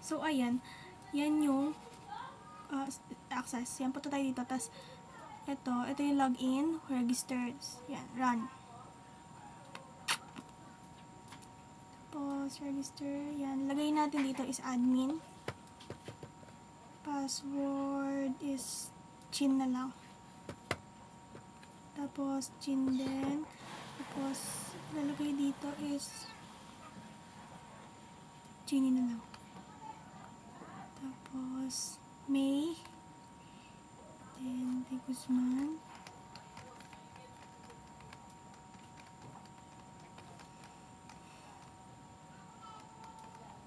So, ayan. Yan yung access. Yan, punta tayo dito. Tapos, ito yung login, registers. Yan, run. Tapos, register. Yan, lagay natin dito is admin. Password is Chin na lang. Tapos, Chin din. Tapos, lalagay dito is Chini na lang. Tapos, May. Then, De Guzman.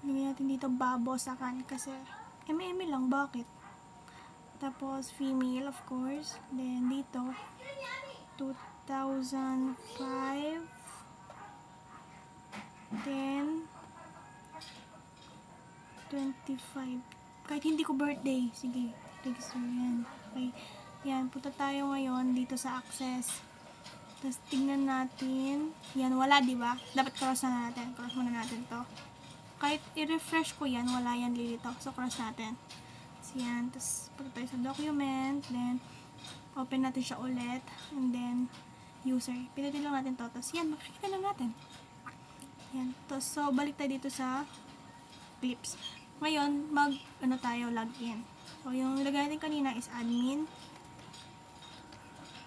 Lagyan natin dito babosakan kasi eme lang, bakit? Tapos, female, of course. Then, dito, 2005. Then, 25. Kahit hindi ko birthday. Sige, register yan. Okay. Yan, punta tayo ngayon dito sa access. Tapos, tingnan natin. Yan, wala, diba? Dapat cross na natin. Cross muna natin to. Kahit i-refresh ko yan, wala yan lilito. So, cross natin. So, yan. Tapos, punta tayo sa document. Then, open natin siya ulit. And then, user. Pilitin lang natin to. Tapos, yan, makikita lang natin. Yan. Tapos, so, balik tayo dito sa Clips. Ngayon, tayo, login. So, yung nilagay natin kanina is admin.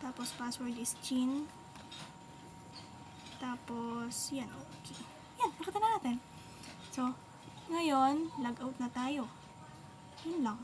Tapos, password is Chin. Tapos, yan, okay. Yan, nakita na natin. So, ngayon, log out na tayo. Yun lang.